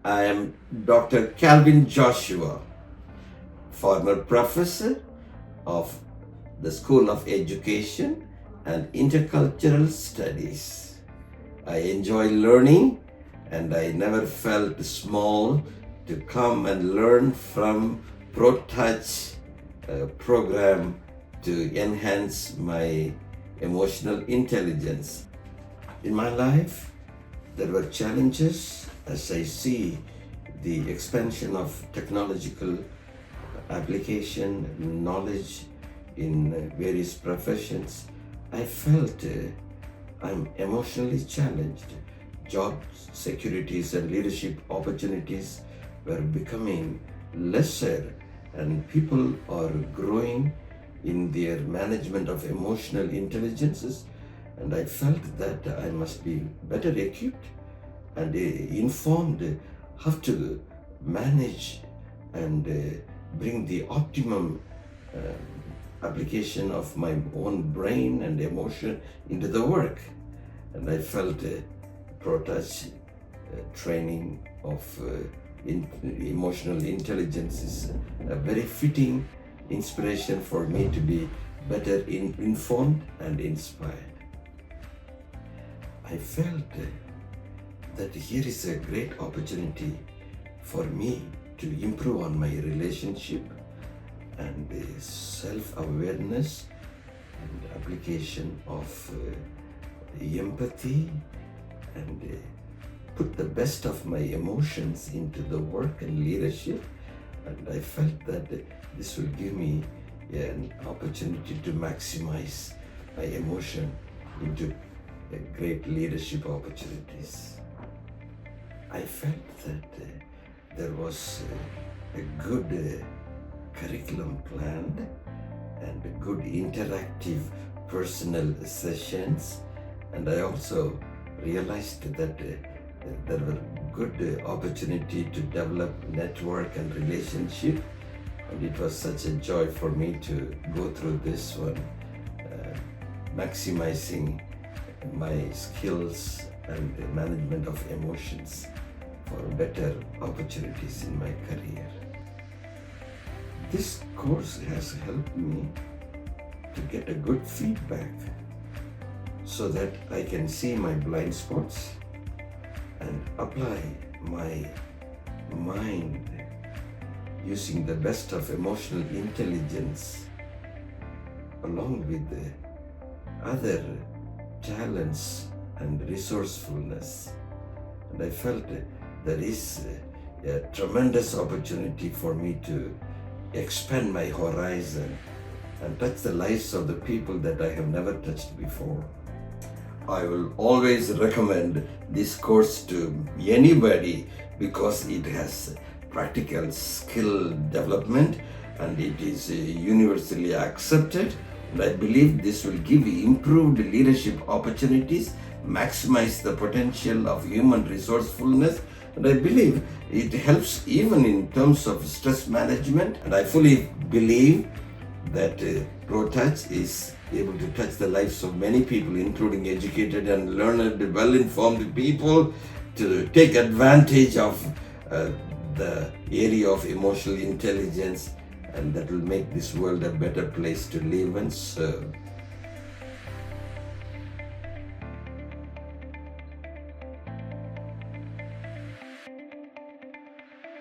I am Dr. Calvin Joshua, former professor of the School of Education and Intercultural Studies. I enjoy learning and I never felt small to come and learn from Protouch program to enhance my emotional intelligence. In my life, there were challenges as I see the expansion of technological application, knowledge in various professions. I felt I'm emotionally challenged. Job securities and leadership opportunities were becoming lesser, and people are growing in their management of emotional intelligences. And I felt that I must be better equipped and informed how to manage and bring the optimum application of my own brain and emotion into the work. And I felt Protouch training of emotional intelligence is a very fitting inspiration for me to be better informed and inspired. I felt that here is a great opportunity for me to improve on my relationship and self-awareness and application of empathy and put the best of my emotions into the work and leadership. And I felt that this will give me an opportunity to maximize my emotion into great leadership opportunities. I felt that there was a good curriculum planned and good interactive personal sessions, and I also realized that there were good opportunity to develop network and relationship, and it was such a joy for me to go through this one, maximizing my skills and the management of emotions for better opportunities in my career. This course has helped me to get a good feedback so that I can see my blind spots and apply my mind using the best of emotional intelligence along with the other talents and resourcefulness. And I felt there is a tremendous opportunity for me to expand my horizon and touch the lives of the people that I have never touched before. I will always recommend this course to anybody because it has practical skill development and it is universally accepted. And I believe this will give improved leadership opportunities, maximize the potential of human resourcefulness, and I believe it helps even in terms of stress management. And I fully believe that Protouch is able to touch the lives of many people, including educated and learned, well-informed people, to take advantage of the area of emotional intelligence, and that will make this world a better place to live and serve.